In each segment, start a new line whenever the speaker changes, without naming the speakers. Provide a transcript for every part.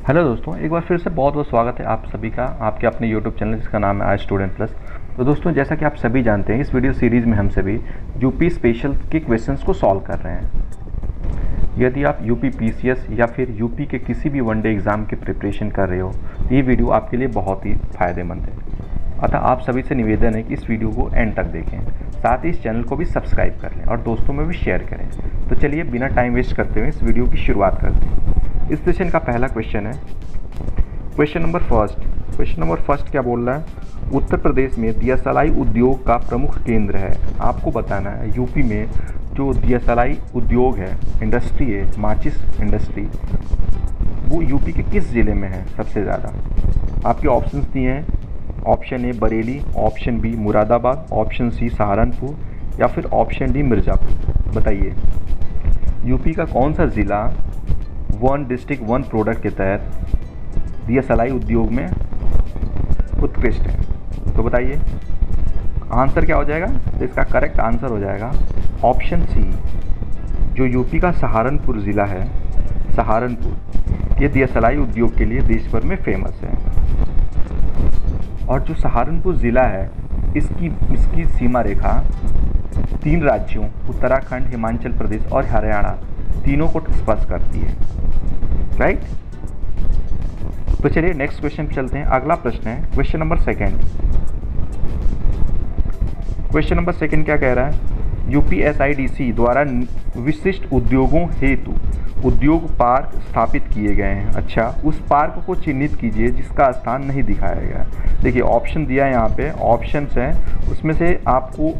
Hello दोस्तों, एक बार फिर से बहुत बहुत स्वागत है आप सभी का आपके अपने यूट्यूब चैनल जिसका नाम है आई स्टूडेंट प्लस। तो दोस्तों, जैसा कि आप सभी जानते हैं, इस वीडियो सीरीज़ में हम सभी यूपी स्पेशल के क्वेश्चंस को सॉल्व कर रहे हैं। यदि आप यूपी पीसीएस या फिर यूपी के किसी भी वनडे एग्ज़ाम की प्रिपरेशन कर रहे हो तो ये वीडियो आपके लिए बहुत ही फ़ायदेमंद है। अतः आप सभी से निवेदन है कि इस वीडियो को एंड तक देखें, साथ ही इस चैनल को भी सब्सक्राइब कर लें और दोस्तों में भी शेयर करें। तो चलिए बिना टाइम वेस्ट करते हुए इस वीडियो की शुरुआत करते हैं। इस सेशन का पहला क्वेश्चन है क्वेश्चन नंबर फर्स्ट क्या बोल रहा है? उत्तर प्रदेश में दियासलाई उद्योग का प्रमुख केंद्र है। आपको बताना है यूपी में जो दियासलाई उद्योग है, इंडस्ट्री है, माचिस इंडस्ट्री, वो यूपी के किस ज़िले में है सबसे ज़्यादा? आपके ऑप्शंस दिए हैं। Option A Bareilly, option B Moradabad, option C Saharanpur या फिर ऑप्शन डी मिर्ज़ापुर। बताइए यूपी का कौन सा ज़िला वन डिस्ट्रिक्ट वन प्रोडक्ट के तहत दियासलाई उद्योग में उत्कृष्ट है? तो बताइए आंसर क्या हो जाएगा? तो इसका करेक्ट आंसर हो जाएगा ऑप्शन सी, जो यूपी का सहारनपुर ज़िला है, सहारनपुर। ये दियासलाई उद्योग के लिए देश भर में फेमस है। और जो सहारनपुर ज़िला है इसकी सीमा रेखा 3 राज्यों उत्तराखंड, हिमाचल प्रदेश और हरियाणा तीनों को स्पर्श करती है। राइट? तो चलिए नेक्स्ट क्वेश्चन पे चलते हैं। अगला प्रश्न है क्वेश्चन नंबर सेकंड क्या कह रहा है? यूपीएसआईडीसी द्वारा विशिष्ट उद्योगों हेतु उद्योग पार्क स्थापित किए गए हैं। अच्छा, उस पार्क को चिन्हित कीजिए जिसका स्थान नहीं दिखाया गया। देखिए ऑप्शन दिया है, यहाँ पे ऑप्शंस हैं, उसमें से आपको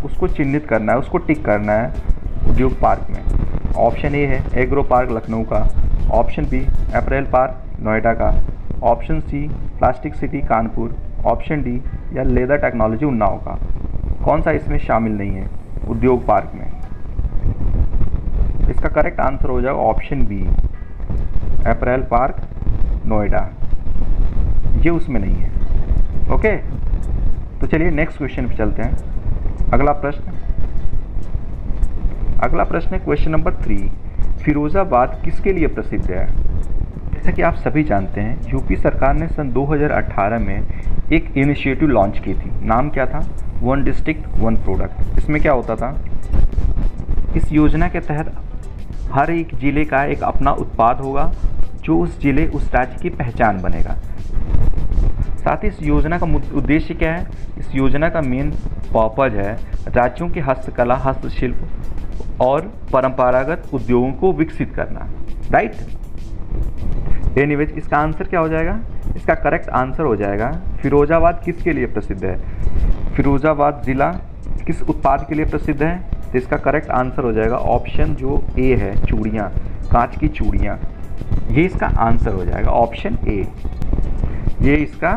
उसको चिन्हित करना है, उसको टिक करना है उद्योग पार्क में। ऑप्शन ए है एग्रो पार्क लखनऊ का, option B apparel park Noida का, option C plastic city Kanpur, option D या लेदर टेक्नोलॉजी उन्नाव का। कौन सा इसमें शामिल नहीं है उद्योग पार्क में? इसका करेक्ट आंसर हो जाएगा option B apparel park Noida, ये उसमें नहीं है। ओके, तो चलिए नेक्स्ट क्वेश्चन पे चलते हैं। अगला प्रश्न है क्वेश्चन नंबर 3। फिरोजाबाद किसके लिए प्रसिद्ध है? जैसा कि आप सभी जानते हैं, यूपी सरकार ने सन 2018 में एक इनिशिएटिव लॉन्च की थी। नाम क्या था? One district one product. इसमें क्या होता था? इस योजना के तहत हर एक ज़िले का एक अपना उत्पाद होगा जो उस ज़िले उस राज्य की पहचान बनेगा। साथ ही इस योजना का उद्देश्य क्या है? इस योजना का मेन पर्पज है राज्यों की हस्तकला, हस्तशिल्प और परंपरागत उद्योगों को विकसित करना। राइट? एनीवेज, इसका आंसर क्या हो जाएगा? इसका करेक्ट आंसर हो जाएगा फिरोजाबाद किसके लिए प्रसिद्ध है? फिरोजाबाद ज़िला किस उत्पाद के लिए प्रसिद्ध है? तो इसका करेक्ट आंसर हो जाएगा ऑप्शन जो ए है, चूड़ियाँ, कांच की चूड़ियाँ। ये इसका आंसर हो जाएगा ऑप्शन ए। ये इसका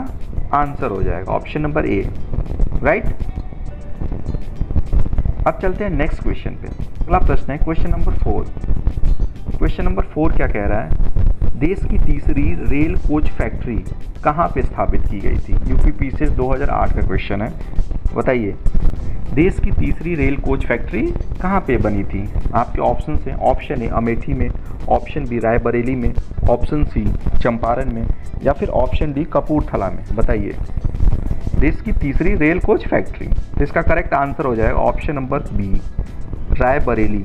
आंसर हो जाएगा ऑप्शन नंबर ए। राइट? अब चलते हैं नेक्स्ट क्वेश्चन पे। अगला प्रश्न है क्वेश्चन नंबर 4। क्वेश्चन नंबर 4 क्या कह रहा है? देश की तीसरी रेल कोच फैक्ट्री कहाँ पे स्थापित की गई थी? यूपी पीसीएस 2008 का क्वेश्चन है। बताइए देश की तीसरी रेल कोच फैक्ट्री कहाँ पे बनी थी? आपके ऑप्शन हैं। ऑप्शन ए अमेठी में, ऑप्शन बी रायबरेली में, ऑप्शन सी चंपारण में या फिर ऑप्शन डी कपूरथला में। बताइए देश की तीसरी रेल कोच फैक्ट्री। तो इसका करेक्ट आंसर हो जाएगा ऑप्शन नंबर बी रायबरेली।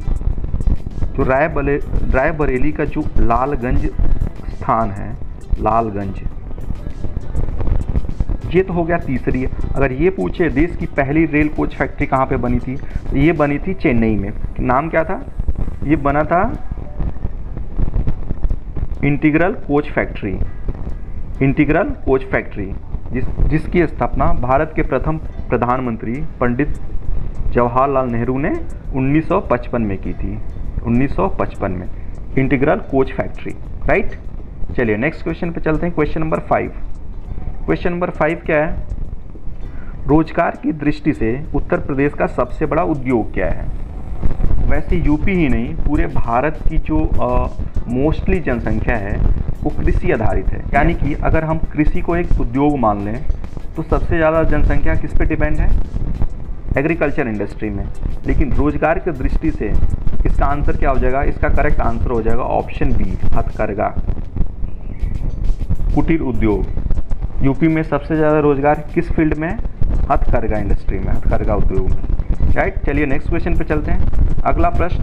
तो रायबरेली का जो लालगंज स्थान है, लालगंज, ये तो हो गया तीसरी। अगर ये पूछे देश की पहली रेल कोच फैक्ट्री कहाँ पे बनी थी, तो ये बनी थी चेन्नई में। नाम क्या था? ये बना था इंटीग्रल कोच फैक्ट्री, जिसकी स्थापना भारत के प्रथम प्रधानमंत्री पंडित जवाहरलाल नेहरू ने 1955 में की थी। 1955 में इंटीग्रल कोच फैक्ट्री। राइट? चलिए नेक्स्ट क्वेश्चन पे चलते हैं। Question number 5। क्वेश्चन नंबर 5 क्या है? रोजगार की दृष्टि से उत्तर प्रदेश का सबसे बड़ा उद्योग क्या है? वैसे यूपी ही नहीं, पूरे भारत की जो मोस्टली जनसंख्या है वो कृषि आधारित है। यानी कि अगर हम कृषि को एक उद्योग मान लें तो सबसे ज़्यादा जनसंख्या किस पे डिपेंड है? एग्रीकल्चर इंडस्ट्री में। लेकिन रोजगार की दृष्टि से इसका आंसर क्या हो जाएगा? इसका करेक्ट आंसर हो जाएगा ऑप्शन बी, हथकरघा। कुटीर उद्योग। यूपी में सबसे ज़्यादा रोजगार किस फील्ड में? हथकरघा इंडस्ट्री में, हथकरघा उद्योग में। राइट, चलिए नेक्स्ट क्वेश्चन पे चलते हैं। अगला प्रश्न,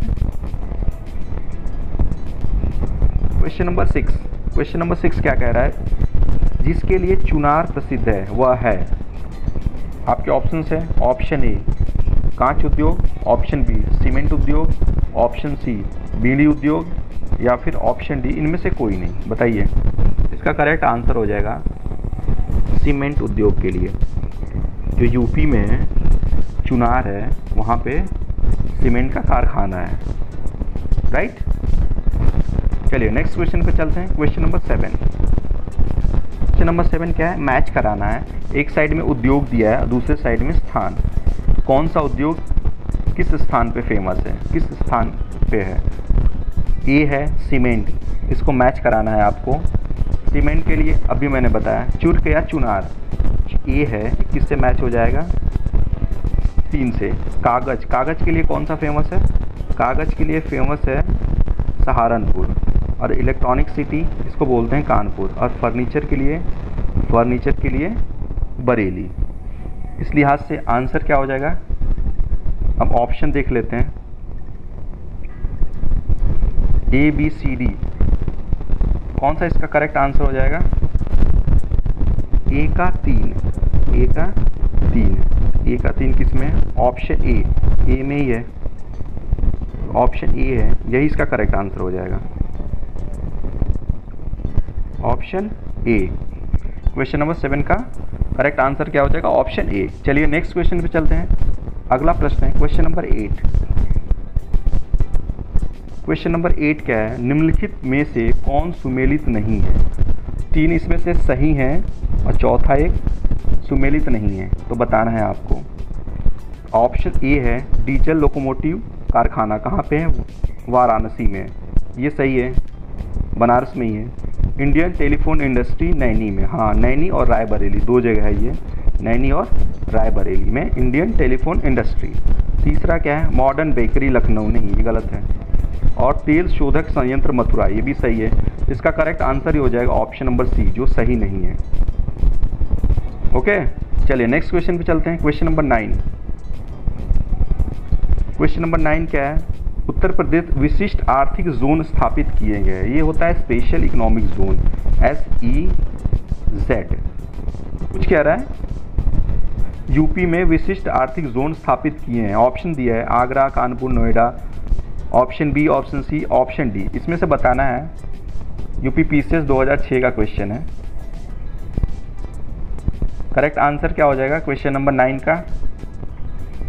क्वेश्चन नंबर 6। क्वेश्चन नंबर 6 क्या कह रहा है? जिसके लिए चुनार प्रसिद्ध है वह है, आपके ऑप्शंस है, ऑप्शन ए कांच उद्योग, ऑप्शन बी सीमेंट उद्योग, ऑप्शन सी बीड़ी उद्योग, या फिर ऑप्शन डी इनमें से कोई नहीं। बताइए, इसका करेक्ट आंसर हो जाएगा सीमेंट उद्योग के लिए। जो यूपी में चुनार है वहाँ पे सीमेंट का कारखाना है। राइट, चलिए नेक्स्ट क्वेश्चन पे चलते हैं। Question number 7। क्वेश्चन नंबर 7 क्या है? मैच कराना है। एक साइड में उद्योग दिया है, दूसरे साइड में स्थान। कौन सा उद्योग किस स्थान पे फेमस है, किस स्थान पे है? ए है सीमेंट, इसको मैच कराना है आपको। सीमेंट के लिए अभी मैंने बताया चुर्क या चुनार। ए है, किससे मैच हो जाएगा? 3 से। कागज, कागज के लिए कौन सा फेमस है? कागज के लिए फेमस है सहारनपुर। और इलेक्ट्रॉनिक सिटी इसको बोलते हैं कानपुर। और फर्नीचर के लिए बरेली। इस लिहाज से आंसर क्या हो जाएगा? अब ऑप्शन देख लेते हैं, ए बी सी डी। कौन सा इसका करेक्ट आंसर हो जाएगा? ए का 3। ए का 3। ए का 3 किस में? ऑप्शन ए में ही है। ऑप्शन ए है, यही इसका करेक्ट आंसर हो जाएगा, ऑप्शन ए। क्वेश्चन नंबर 7 का करेक्ट आंसर क्या हो जाएगा? Option A. चलिए नेक्स्ट क्वेश्चन पे चलते हैं। अगला प्रश्न है क्वेश्चन नंबर 8। क्वेश्चन नंबर 8 क्या है? निम्नलिखित में से कौन सुमेलित नहीं है? 3 इसमें से सही हैं और चौथा एक सुमेलित नहीं है, तो बताना है आपको। ऑप्शन ए है डीजल लोकोमोटिव कारखाना। कहाँ पे है? वाराणसी में। ये सही है, बनारस में ही है। इंडियन टेलीफोन इंडस्ट्री नैनी में। हाँ, नैनी और रायबरेली 2 जगह है ये, नैनी और रायबरेली में इंडियन टेलीफोन इंडस्ट्री। तीसरा क्या है? Modern bakery Lucknow. नहीं, ये गलत है। और तेल शोधक संयंत्र मथुरा, ये भी सही है। इसका करेक्ट आंसर ही हो जाएगा ऑप्शन नंबर सी, जो सही नहीं है। ओके, चलिए नेक्स्ट क्वेश्चन पे चलते हैं। Question number 9। क्वेश्चन नंबर 9 क्या है? उत्तर प्रदेश विशिष्ट आर्थिक जोन स्थापित किए गए। ये होता है स्पेशल इकोनॉमिक जोन, SEZ। कुछ कह रहा है? यूपी में विशिष्ट आर्थिक जोन स्थापित किए हैं। ऑप्शन दिया है Agra, Kanpur, Noida. Option B, option C, option D. इसमें से बताना है। यूपी PCS 2006 का क्वेश्चन है। करेक्ट आंसर क्या हो जाएगा क्वेश्चन नंबर 9 का?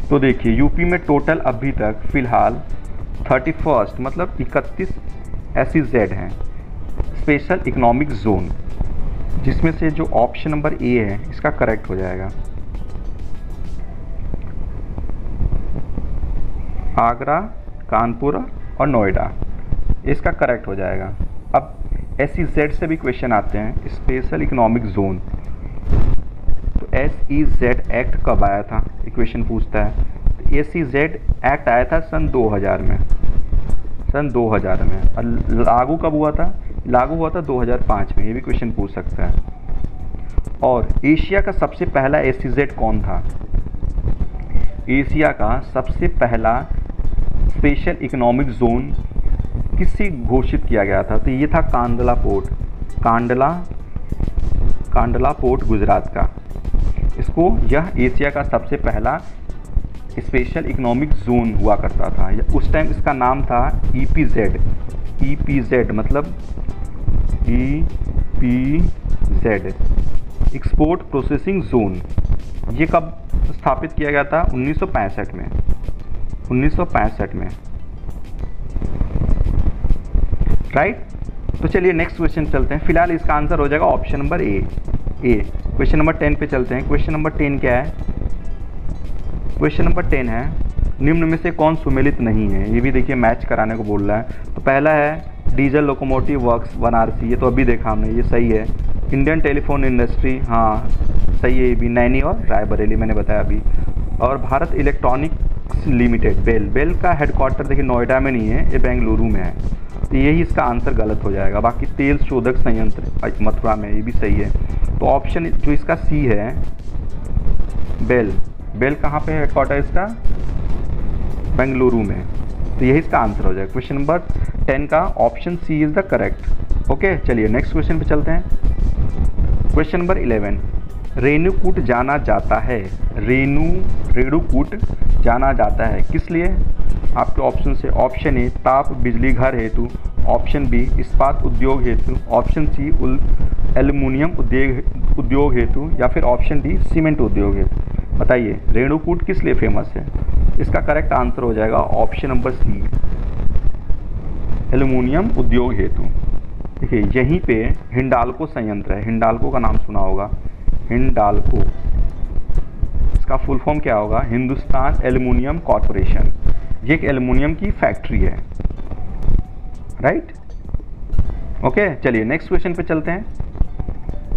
तो देखिए, यूपी में टोटल अभी तक फिलहाल 31 मतलब 31 SEZ हैं, स्पेशल इकोनॉमिक जोन, जिसमें से जो ऑप्शन नंबर ए है इसका करेक्ट हो जाएगा। आगरा, कानपुर और नोएडा, इसका करेक्ट हो जाएगा। अब SEZ से भी क्वेश्चन आते हैं, स्पेशल इकोनॉमिक जोन। तो SEZ एक्ट कब आया था, इक्वेशन पूछता है। तो SEZ एक्ट आया था सन 2000 में, सन 2000 में। और लागू कब हुआ था? लागू हुआ था 2005 में, ये भी क्वेश्चन पूछ सकता है। और एशिया का सबसे पहला SEZ कौन था? एशिया का सबसे पहला स्पेशल इकोनॉमिक जोन किससे घोषित किया गया था? तो ये था कांडला पोर्ट, कांडला पोर्ट गुजरात का। इसको, यह एशिया का सबसे पहला स्पेशल इकोनॉमिक जोन हुआ करता था। उस टाइम इसका नाम था EPZ मतलब EPZ, एक्सपोर्ट प्रोसेसिंग जोन। ये कब स्थापित किया गया था? 1965 में, 1965 में। राइट, तो चलिए नेक्स्ट क्वेश्चन चलते हैं। फिलहाल इसका आंसर हो जाएगा option number A. Question number 10 पे चलते हैं। क्वेश्चन नंबर 10 क्या है? क्वेश्चन नंबर 10 है निम्न में से कौन सुमेलित नहीं है? ये भी देखिए मैच कराने को बोल रहा है। तो पहला है डीजल लोकोमोटिव वर्क्स वाराणसी, ये तो अभी देखा हमने, ये सही है। इंडियन टेलीफोन इंडस्ट्री, हाँ सही है, ये भी नैनी और रायबरेली मैंने बताया अभी। और भारत इलेक्ट्रॉनिक्स लिमिटेड, बेल का हेडक्वार्टर देखिए नोएडा में नहीं है, ये बेंगलुरु में है।
तो यही इसका आंसर गलत हो जाएगा। बाकी तेल शोधक संयंत्र मथुरा में, ये भी सही है। तो ऑप्शन जो इसका सी है, बेल कहाँ पे है हेडक्वार्टर इसका? बेंगलुरु में। तो यही इसका आंसर हो जाएगा। क्वेश्चन नंबर 10 का option C is the correct. Okay, चलिए नेक्स्ट क्वेश्चन पे चलते हैं। क्वेश्चन नंबर 11, रेणुकूट जाना जाता है, रेणुकूट जाना जाता है किस लिए? आपके ऑप्शन से, ऑप्शन ए ताप बिजली घर हेतु, ऑप्शन बी इस्पात उद्योग हेतु, ऑप्शन सी एल्युमिनियम उद्योग हेतु, या फिर ऑप्शन डी सीमेंट उद्योग हेतु। बताइए रेणुकूट किस लिए फेमस है? इसका करेक्ट आंसर हो जाएगा ऑप्शन नंबर सी, एल्युमिनियम उद्योग हेतु। देखिए यहीं पे हिंडाल्को संयंत्र है, हिंडाल्को का नाम सुना होगा, हिंडाल्को, इसका फुल फॉर्म क्या होगा? Hindustan aluminium corporation. ये एक एल्युमिनियम की फैक्ट्री है, राइट। ओके, चलिए नेक्स्ट क्वेश्चन पे चलते हैं।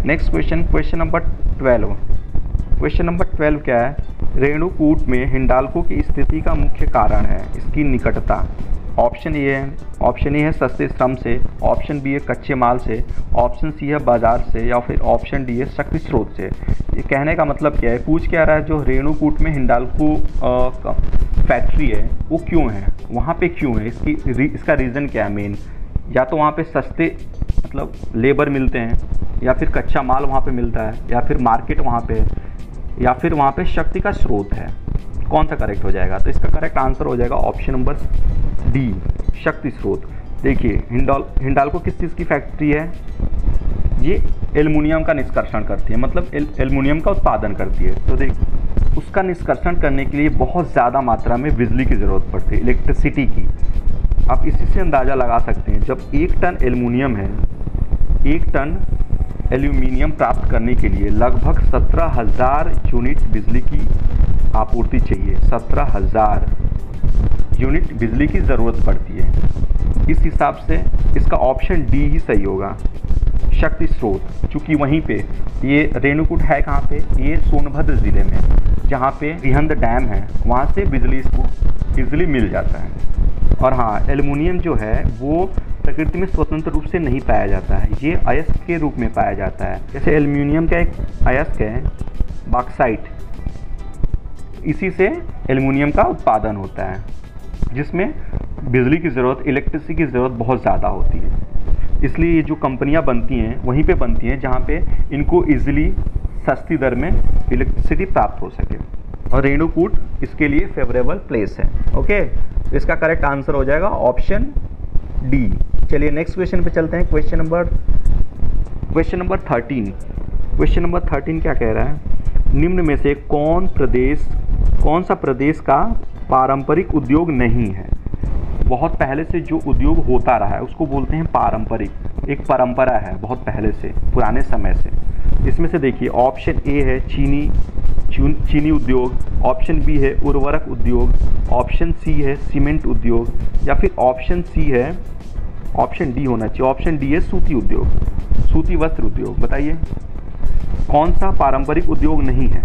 Next question, question number 12। Question number 12 क्या है? रेणुकूट में हिंडाल्को की स्थिति का मुख्य कारण है इसकी निकटता। ऑप्शन ए है सस्ते श्रम से, ऑप्शन बी है कच्चे माल से, ऑप्शन सी है बाजार से, या फिर ऑप्शन डी है शक्ति स्रोत से। ये कहने का मतलब क्या है? पूछ क्या रहा है? जो रेणुकूट में हिंडाल्को फैक्ट्री है वो क्यों है, वहाँ पे क्यों है, इसका रीज़न क्या है मेन? या तो वहाँ पे सस्ते मतलब लेबर मिलते हैं, या फिर कच्चा माल वहाँ पे मिलता है, या फिर मार्केट वहाँ पे है, या फिर वहाँ पे शक्ति का स्रोत है। कौन सा करेक्ट हो जाएगा? तो इसका करेक्ट आंसर हो जाएगा ऑप्शन नंबर डी, शक्ति स्रोत। देखिए हिंडाल्को किस चीज़ की फैक्ट्री है? ये एल्युमिनियम का निष्कर्षण करती है, मतलब एल्युमिनियम का उत्पादन करती है। तो देख उसका निष्कर्षण करने के लिए बहुत ज़्यादा मात्रा में बिजली की ज़रूरत पड़ती है, इलेक्ट्रिसिटी की। आप इसी से अंदाज़ा लगा सकते हैं, जब 1 टन एल्युमिनियम है, 1 टन एल्यूमिनियम प्राप्त करने के लिए लगभग 17,000 यूनिट बिजली की आपूर्ति चाहिए। 17,000 यूनिट बिजली की ज़रूरत पड़ती है। इस हिसाब से इसका ऑप्शन डी ही सही होगा, शक्ति स्रोत। चूँकि वहीं पे ये रेणुकूट है कहाँ पे? ये सोनभद्र ज़िले में, जहाँ पे रिहंद डैम है, वहाँ से बिजली इसको ईजिली मिल जाता है। और हाँ, एल्युमिनियम जो है वो प्रकृति में स्वतंत्र रूप से नहीं पाया जाता है, ये अयस्क के रूप में पाया जाता है। जैसे एल्युमिनियम का एक अयस्क है बॉक्साइट, इसी से एल्युमिनियम का उत्पादन होता है, जिसमें बिजली की ज़रूरत, इलेक्ट्रिसिटी की ज़रूरत बहुत ज़्यादा होती है। इसलिए ये जो कंपनियां बनती हैं वहीं पे बनती हैं जहाँ पे इनको ईजिली सस्ती दर में इलेक्ट्रिसिटी प्राप्त हो सके, और रेणुकूट इसके लिए फेवरेबल प्लेस है। ओके, इसका करेक्ट आंसर हो जाएगा ऑप्शन डी। चलिए नेक्स्ट क्वेश्चन पे चलते हैं। Question number 13। क्वेश्चन नंबर 13 क्या कह रहा है? निम्न में से कौन सा प्रदेश का पारंपरिक उद्योग नहीं है? बहुत पहले से जो उद्योग होता रहा है उसको बोलते हैं पारंपरिक, एक परंपरा है बहुत पहले से, पुराने समय से। इसमें से देखिए ऑप्शन ए है चीनी उद्योग, ऑप्शन बी है उर्वरक उद्योग, ऑप्शन सी है सीमेंट उद्योग, या फिर ऑप्शन सी है, ऑप्शन डी होना चाहिए, ऑप्शन डी है सूती उद्योग, सूती वस्त्र उद्योग। बताइए कौन सा पारंपरिक उद्योग नहीं है?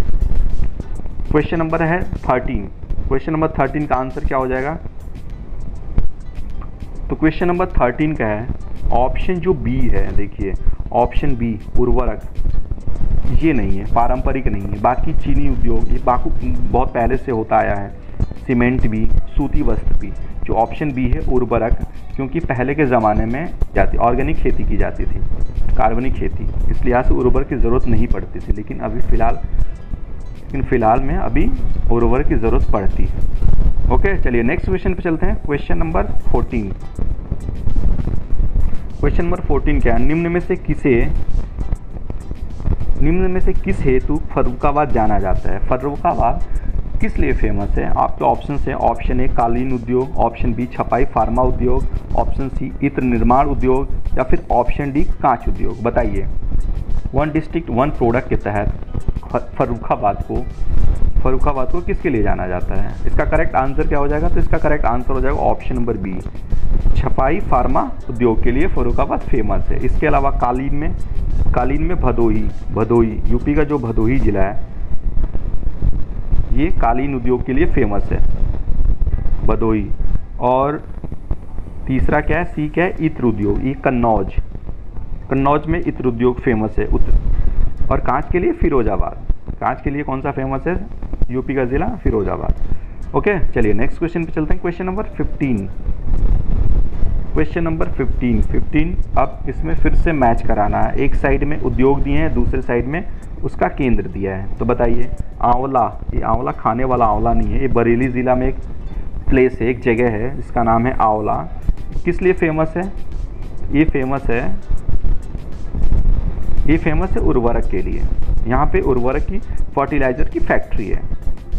क्वेश्चन नंबर है 13। क्वेश्चन नंबर 13 का आंसर क्या हो जाएगा? तो क्वेश्चन नंबर 13 का है ऑप्शन जो बी है, देखिए ऑप्शन बी उर्वरक, ये नहीं है, पारंपरिक नहीं है। बाकी चीनी उद्योग ये बहुत पहले से होता आया है, सीमेंट भी, सूती वस्त्र भी। जो ऑप्शन बी है उर्वरक, क्योंकि पहले के ज़माने में ऑर्गेनिक खेती की जाती थी, कार्बनिक खेती, इस लिहाज से उर्वरक की ज़रूरत नहीं पड़ती थी। लेकिन फ़िलहाल में अभी उर्वरक की ज़रूरत पड़ती है। ओके, चलिए नेक्स्ट क्वेश्चन पे चलते हैं। Question number 14। क्वेश्चन नंबर 14 क्या है? निम्न में से किस हेतु फर्रुखाबाद जाना जाता है? फर्रुखाबाद किस लिए फेमस है? आपके ऑप्शन है, ऑप्शन ए कालीन उद्योग, ऑप्शन बी छपाई फार्मा उद्योग, ऑप्शन सी इत्र निर्माण उद्योग, या फिर ऑप्शन डी कांच उद्योग। बताइए, 1 डिस्ट्रिक्ट 1 प्रोडक्ट के तहत फर्रुखाबाद को किसके लिए जाना जाता है? इसका करेक्ट आंसर क्या हो जाएगा? तो इसका करेक्ट आंसर हो जाएगा ऑप्शन नंबर बी, छपाई फार्मा उद्योग के लिए फर्रुखाबाद फेमस है। इसके अलावा कालीन में भदोही यूपी का जो भदोही जिला है, ये कालीन उद्योग के लिए फेमस है, भदोही। और तीसरा क्या है, सी क्या है, इत्र उद्योग, ये कन्नौज में इत्र उद्योग फेमस है। और कांच के लिए फिरोजाबाद, कांच के लिए कौन सा फेमस है, यूपी का जिला फिरोजाबाद। ओके, चलिए नेक्स्ट क्वेश्चन पे चलते हैं। Question number 15, question number 15। अब इसमें फिर से मैच कराना है, एक साइड में उद्योग दिए हैं, दूसरे साइड में उसका केंद्र दिया है। तो बताइए, आंवला, ये आंवला खाने वाला आंवला नहीं है, ये बरेली ज़िला में एक प्लेस है, एक जगह है जिसका नाम है आंवला। किस लिए फेमस है, ये फेमस है उर्वरक के लिए। यहाँ पे उर्वरक की, फर्टिलाइज़र की फैक्ट्री है।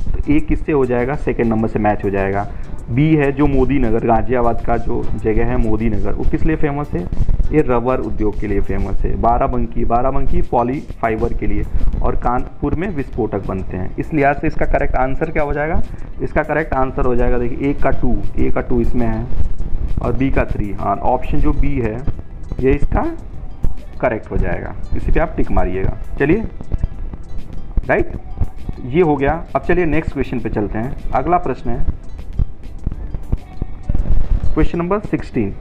तो ए किससे हो जाएगा, सेकेंड नंबर से मैच हो जाएगा। बी है जो मोदी नगर, गाजियाबाद का जो जगह है मोदी नगर, वो किस लिए फेमस है, ये रबर उद्योग के लिए फेमस है। बाराबंकी पॉली फाइबर के लिए, और कानपुर में विस्फोटक बनते हैं। इस लिहाज से इसका करेक्ट आंसर क्या हो जाएगा, इसका करेक्ट आंसर हो जाएगा, देखिए ए का 2 इसमें है और बी का 3। हाँ, ऑप्शन जो बी है ये इसका करेक्ट हो जाएगा, इसी पे आप टिक मारिएगा। चलिए, राइट, ये हो गया। अब चलिए नेक्स्ट क्वेश्चन पे चलते हैं। अगला प्रश्न है क्वेश्चन नंबर 16।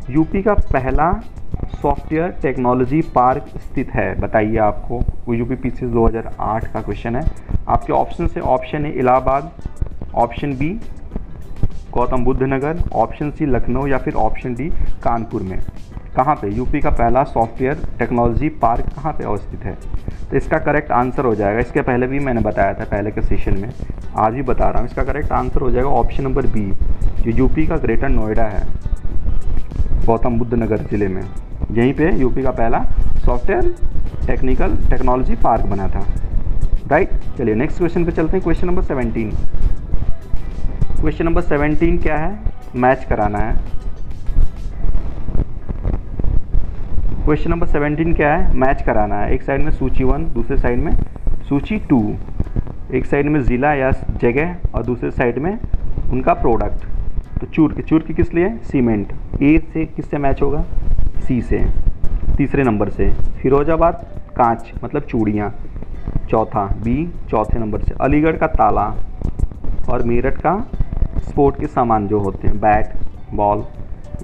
यूपी का पहला सॉफ्टवेयर टेक्नोलॉजी पार्क स्थित है, बताइए आपको। यूपी पीसीएस 2008 का क्वेश्चन है। आपके ऑप्शन से, option A Allahabad, option B Gautam Buddh Nagar, option C Lucknow, या फिर ऑप्शन डी कानपुर में। कहाँ पे यूपी का पहला सॉफ्टवेयर टेक्नोलॉजी पार्क कहाँ पे अवस्थित है, तो इसका करेक्ट आंसर हो जाएगा, इसके पहले भी मैंने बताया था पहले के सेशन में, आज भी बता रहा हूँ, इसका करेक्ट आंसर हो जाएगा ऑप्शन नंबर बी, जो यूपी का ग्रेटर नोएडा है, गौतम बुद्ध नगर ज़िले में। यहीं पे यूपी का पहला सॉफ्टवेयर टेक्नोलॉजी पार्क बना था, राइट। चलिए नेक्स्ट क्वेश्चन पे चलते हैं। Question number 17। क्वेश्चन नंबर 17 क्या है, मैच कराना है। क्वेश्चन नंबर 17 क्या है, मैच कराना है। एक साइड में सूची 1, दूसरे साइड में सूची 2, एक साइड में ज़िला या जगह और दूसरे साइड में उनका प्रोडक्ट। तो चूर की किस लिए, सीमेंट। ए से किससे मैच होगा, सी से। तीसरे नंबर से फिरोजाबाद, कांच मतलब चूड़ियाँ। चौथा बी, चौथे नंबर से अलीगढ़ का ताला, और मेरठ का स्पोर्ट के सामान जो होते हैं, बैट बॉल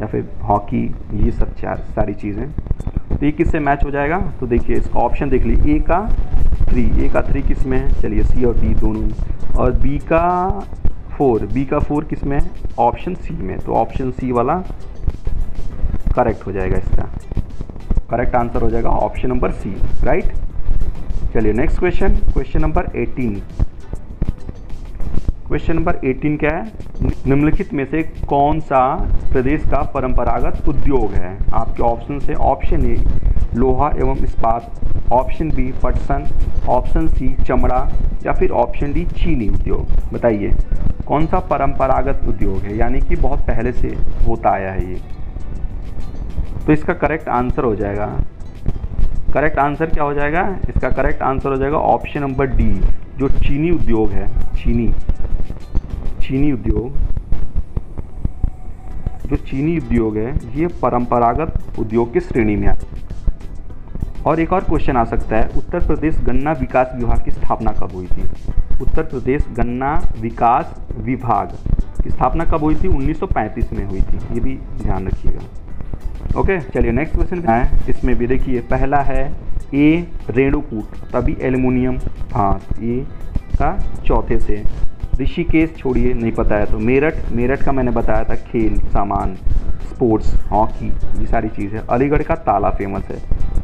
या फिर हॉकी, ये सब सारी चीज़ें। तो ये किससे मैच हो जाएगा, तो देखिए इसका ऑप्शन देख लीजिए, ए का 3 किस में है, चलिए सी और डी दोनों में, और बी का 4 किस में है, ऑप्शन सी में। तो ऑप्शन सी वाला करेक्ट हो जाएगा, इसका करेक्ट आंसर हो जाएगा ऑप्शन नंबर सी, राइट। चलिए next question, question number 18। Question number 18 क्या है, निम्नलिखित में से कौन सा प्रदेश का परंपरागत उद्योग है। आपके ऑप्शन से, ऑप्शन ए लोहा एवं इस्पात, ऑप्शन बी पटसन, ऑप्शन सी चमड़ा, या फिर ऑप्शन डी चीनी उद्योग। बताइए कौन सा परंपरागत उद्योग है, यानी कि बहुत पहले से होता आया है ये। तो इसका करेक्ट आंसर हो जाएगा, करेक्ट आंसर क्या हो जाएगा, इसका करेक्ट आंसर हो जाएगा ऑप्शन नंबर डी, जो चीनी उद्योग है। चीनी उद्योग, जो चीनी उद्योग है ये परंपरागत उद्योग की श्रेणी में आता है। और एक और क्वेश्चन आ सकता है, उत्तर प्रदेश गन्ना विकास विभाग की स्थापना कब हुई थी। उत्तर प्रदेश गन्ना विकास विभाग की स्थापना कब हुई थी, 1935 में हुई थी, ये भी ध्यान रखिएगा। ओके, चलिए नेक्स्ट क्वेश्चन है। इसमें भी देखिए, पहला है ए रेणुकूट, तभी एल्युमिनियम, हाँ ए का चौथे से। ऋषिकेश छोड़िए, नहीं पता है, तो मेरठ का मैंने बताया था, खेल सामान, स्पोर्ट्स, हॉकी, ये सारी चीज़ है। अलीगढ़ का ताला फेमस है,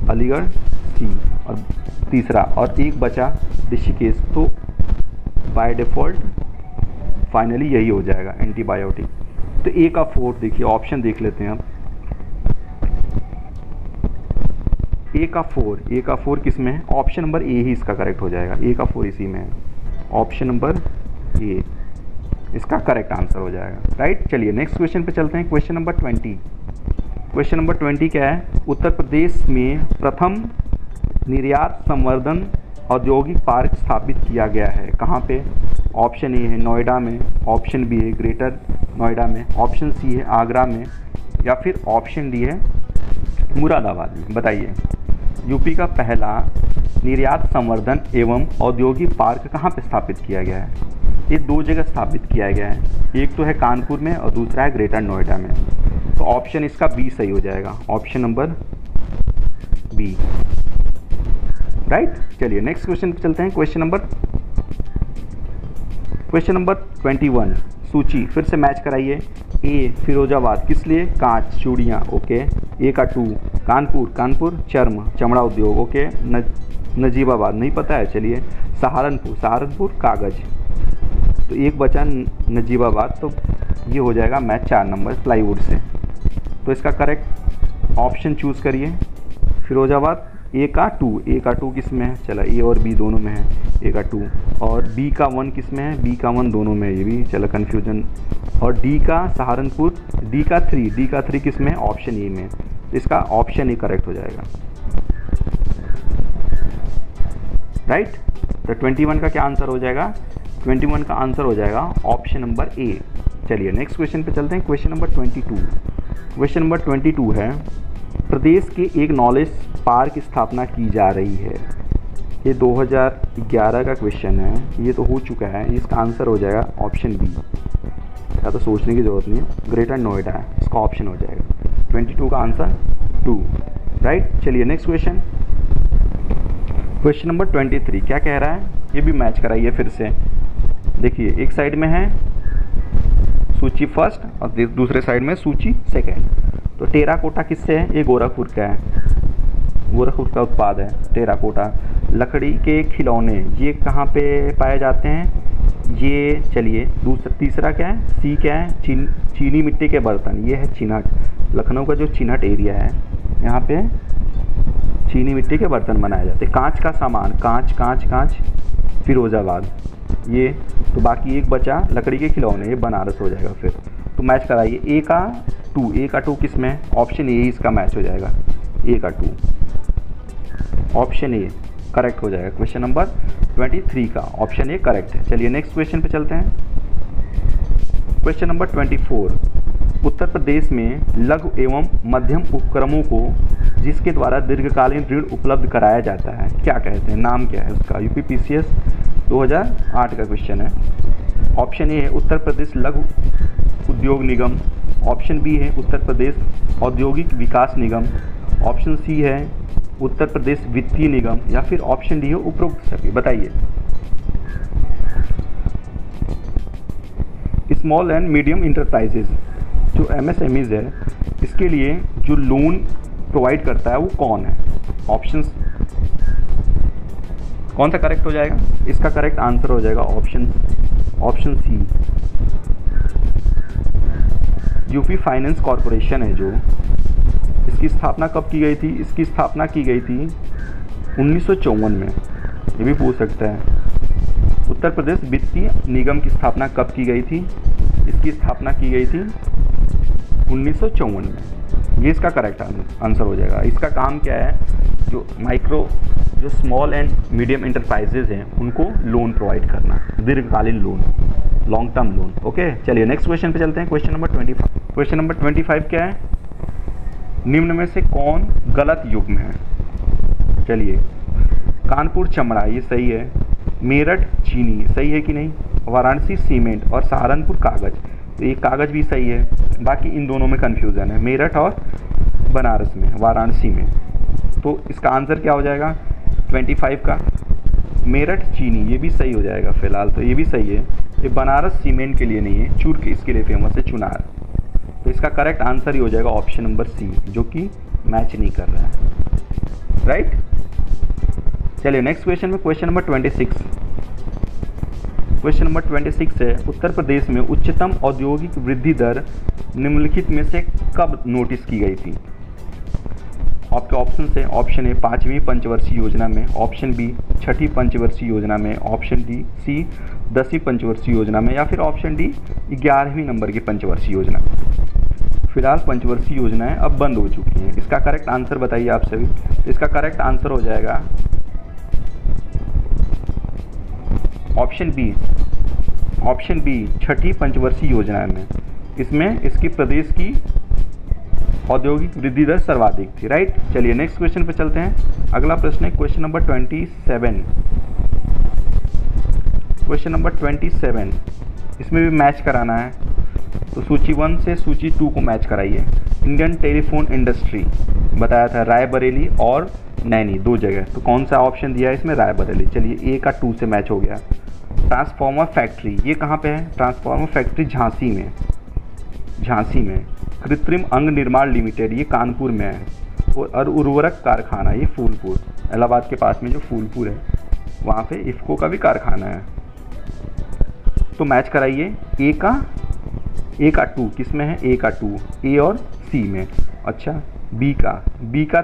अलीगढ़ सी, और तीसरा और एक बचा ऋषिकेश, तो बाय डिफ़ॉल्ट फाइनली यही हो जाएगा एंटीबायोटिक। तो ए का 4 देखिए, ऑप्शन देख लेते हैं अब। ए का 4 किस में है, ऑप्शन नंबर ए ही इसका करेक्ट हो जाएगा, ए का 4 इसी में है, ऑप्शन नंबर ए इसका करेक्ट आंसर हो जाएगा, राइट। चलिए नेक्स्ट क्वेश्चन पे चलते हैं। Question number 20। क्वेश्चन नंबर 20 क्या है, उत्तर प्रदेश में प्रथम निर्यात संवर्धन औद्योगिक पार्क स्थापित किया गया है, कहाँ पे। ऑप्शन ए है नोएडा में, ऑप्शन बी है ग्रेटर नोएडा में, ऑप्शन सी है आगरा में, या फिर ऑप्शन डी है मुरादाबाद में। बताइए यूपी का पहला निर्यात संवर्धन एवं औद्योगिक पार्क कहाँ पे स्थापित किया गया है। ये 2 जगह स्थापित किया गया है, एक तो है कानपुर में और दूसरा है ग्रेटर नोएडा में। तो ऑप्शन इसका बी सही हो जाएगा, ऑप्शन नंबर बी, राइट। चलिए नेक्स्ट क्वेश्चन पे चलते हैं। क्वेश्चन नंबर 21, सूची फिर से मैच कराइए। ए फिरोजाबाद, किस लिए? कांच चूड़ियाँ, ओके। ए का 2 कानपुर चमड़ा उद्योग, ओके। नजीबाबाद नहीं पता है, चलिए। सहारनपुर कागज़, तो एक बचा नजीबाबाद, तो ये हो जाएगा मैच 4 नंबर प्लाईवुड से। तो इसका करेक्ट ऑप्शन चूज़ करिए फिरोजाबाद। ए का 2 किस में है? चला ए और बी दोनों में है, ए का 2, और बी का 1 किस में है? बी का 1 दोनों में है, ये भी चला कन्फ्यूजन। और डी का सहारनपुर, डी का 3 किस में है? ऑप्शन ए में। इसका ऑप्शन ए करेक्ट हो जाएगा, राइट। तो 21 का क्या आंसर हो जाएगा? 21 का आंसर हो जाएगा ऑप्शन नंबर ए। चलिए नेक्स्ट क्वेश्चन पे चलते हैं। क्वेश्चन नंबर 22 है, प्रदेश के एक नॉलेज पार्क की स्थापना की जा रही है। ये 2011 का क्वेश्चन है, ये तो हो चुका है। इसका आंसर हो जाएगा ऑप्शन बी, या तो सोचने की ज़रूरत नहीं है, ग्रेटर नोएडा है, इसका ऑप्शन हो जाएगा 22 का आंसर 2, राइट। चलिए नेक्स्ट क्वेश्चन नंबर 23 क्या कह रहा है? ये भी मैच कराइए फिर से। देखिए एक साइड में है सूची फर्स्ट और दूसरे साइड में सूची सेकंड। तो टेराकोटा किससे है? ये गोरखपुर का है, गोरखपुर का उत्पाद है टेराकोटा। लकड़ी के खिलौने ये कहाँ पे पाए जाते हैं? ये चलिए तीसरा क्या है? सी क्या है? चीनी मिट्टी के बर्तन, ये है चिन्हट। लखनऊ का जो चिन्हट एरिया है, यहाँ पे चीनी मिट्टी के बर्तन बनाए जाते हैं। कांच का सामान, कांच फिरोजाबाद, ये तो बाकी एक बचा लकड़ी के खिलौने, ये बनारस हो जाएगा फिर। तो मैच कराइए। ए का 2 किस में? ऑप्शन ए इसका मैच हो जाएगा, ए का 2, ऑप्शन ए करेक्ट हो जाएगा। क्वेश्चन नंबर 23 का ऑप्शन ए करेक्ट है। चलिए नेक्स्ट क्वेश्चन पे चलते हैं। क्वेश्चन नंबर 24, उत्तर प्रदेश में लघु एवं मध्यम उपक्रमों को जिसके द्वारा दीर्घकालीन ऋण उपलब्ध कराया जाता है क्या कहते हैं? नाम क्या है उसका? यूपीपीसीएस 2008 का क्वेश्चन है। ऑप्शन ए है उत्तर प्रदेश लघु उद्योग निगम, ऑप्शन बी है उत्तर प्रदेश औद्योगिक विकास निगम, ऑप्शन सी है उत्तर प्रदेश वित्तीय निगम, या फिर ऑप्शन डी है उपरोक्त सभी। बताइए। स्मॉल एंड मीडियम इंटरप्राइजेज जो एमएसएमईज है, इसके लिए जो लोन प्रोवाइड करता है वो कौन है? ऑप्शंस कौन सा करेक्ट हो जाएगा? इसका करेक्ट आंसर हो जाएगा option C, UP finance corporation है जो। इसकी स्थापना कब की गई थी? इसकी स्थापना की गई थी 1954 में, ये भी पूछ सकता है। उत्तर प्रदेश वित्तीय निगम की स्थापना कब की गई थी? इसकी स्थापना की गई थी 1954 में, ये इसका करेक्ट आंसर हो जाएगा। इसका काम क्या है? जो स्मॉल एंड मीडियम इंटरप्राइजेज हैं उनको लोन प्रोवाइड करना, दीर्घकालीन loan, long term loan, okay. चलिए नेक्स्ट क्वेश्चन पे चलते हैं। क्वेश्चन नंबर 25 क्या है? निम्न में से कौन गलत युग्म है? चलिए, कानपुर चमड़ा ये सही है, मेरठ चीनी सही है कि नहीं, वाराणसी सीमेंट और सहारनपुर कागज़, तो ये कागज़ भी सही है। बाकी इन दोनों में कन्फ्यूज़न है, मेरठ और बनारस में, वाराणसी में। तो इसका आंसर क्या हो जाएगा 25 का? मेरठ चीनी, ये भी सही हो जाएगा फिलहाल, तो ये भी सही है। ये बनारस सीमेंट के लिए नहीं है, चूर के इसके लिए फेमस है, चुनार। तो इसका करेक्ट आंसर ही हो जाएगा ऑप्शन नंबर सी, जो कि मैच नहीं कर रहा है, राइट। चलिए नेक्स्ट क्वेश्चन में क्वेश्चन नंबर 26 है, उत्तर प्रदेश में उच्चतम औद्योगिक वृद्धि दर निम्नलिखित में से कब नोटिस की गई थी? आपके ऑप्शन है, ऑप्शन ए 5वीं पंचवर्षीय योजना में, ऑप्शन बी 6ठी पंचवर्षीय योजना में, ऑप्शन डी सी 10वीं पंचवर्षीय योजना में, या फिर ऑप्शन डी 11वीं नंबर की पंचवर्षीय योजना। फिलहाल पंचवर्षीय योजनाएं अब बंद हो चुकी हैं। इसका करेक्ट आंसर बताइए आप सभी। इसका करेक्ट आंसर हो जाएगा ऑप्शन बी 6ठी पंचवर्षीय योजना में। इसमें इसकी प्रदेश की औद्योगिक वृद्धि दर सर्वाधिक थी, राइट। चलिए नेक्स्ट क्वेश्चन पे चलते हैं। अगला प्रश्न है क्वेश्चन नंबर 27। इसमें भी मैच कराना है, तो सूची 1 से सूची 2 को मैच कराइए। इंडियन टेलीफोन इंडस्ट्री बताया था, रायबरेली और नैनी 2 जगह। तो कौन सा ऑप्शन दिया है इसमें? रायबरेली। चलिए ए का 2 से मैच हो गया। ट्रांसफार्मर फैक्ट्री, ये कहाँ पे है? ट्रांसफार्मर फैक्ट्री झांसी में, झांसी में। कृत्रिम अंग निर्माण लिमिटेड, ये कानपुर में है। और उर्वरक कारखाना, ये फूलपुर, इलाहाबाद के पास में जो फूलपुर है वहाँ पे इफ़को का भी कारखाना है। तो मैच कराइए। ए का 2 किस में है? ए का 2, ए और सी में। अच्छा, बी का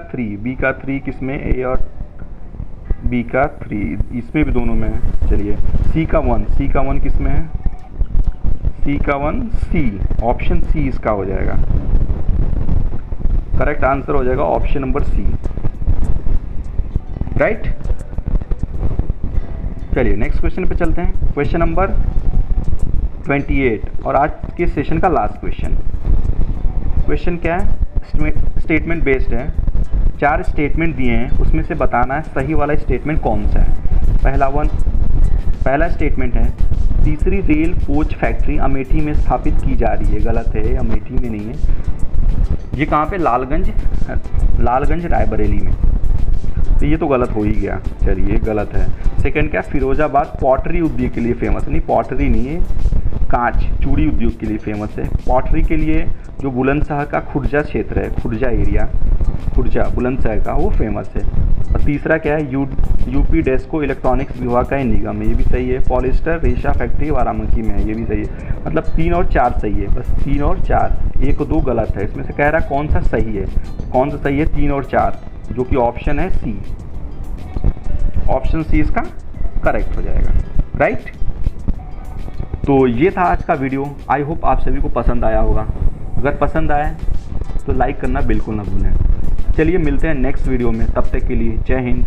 3 किस में? ए और बी का 3, इसमें भी दोनों में है। चलिए सी का 1 किस में है? सी का 1 सी, ऑप्शन सी इसका हो जाएगा। करेक्ट आंसर हो जाएगा ऑप्शन नंबर सी, राइट। चलिए नेक्स्ट क्वेश्चन पे चलते हैं। क्वेश्चन नंबर 28 और आज के सेशन का लास्ट क्वेश्चन। क्वेश्चन क्या है? स्टेटमेंट बेस्ड है। 4 स्टेटमेंट दिए हैं, उसमें से बताना है सही वाला स्टेटमेंट कौन सा है। पहला स्टेटमेंट है, तीसरी रेल कोच फैक्ट्री अमेठी में स्थापित की जा रही है। गलत है, अमेठी में नहीं है। ये कहाँ पे? लालगंज रायबरेली में। तो ये तो गलत हो ही गया। चलिए गलत है। सेकंड क्या? फिरोजाबाद पॉटरी उद्योग के लिए फेमस है। नहीं, पॉटरी नहीं है, कांच चूड़ी उद्योग के लिए फेमस है। पॉटरी के लिए जो बुलंदशहर का खुर्जा क्षेत्र है, खुर्जा एरिया, खुर्जा बुलंदशहर का, वो फेमस है। और तीसरा क्या है? यूपी डेस्को इलेक्ट्रॉनिक्स विभाग का निगम है, ये भी सही है। पॉलिस्टर रेशा फैक्ट्री वाराणसी में है, ये भी सही है। मतलब 3 और 4 सही है, बस 3 और 4, 1 और 2 गलत है। इसमें से कह रहा है कौन सा सही है? कौन सा सही है? 3 और 4, जो कि ऑप्शन है सी। ऑप्शन सी इसका करेक्ट हो जाएगा, राइट। तो ये था आज का वीडियो। आई होप आप सभी को पसंद आया होगा। अगर पसंद आए तो लाइक करना बिल्कुल ना भूलें। चलिए मिलते हैं नेक्स्ट वीडियो में, तब तक के लिए जय हिंद।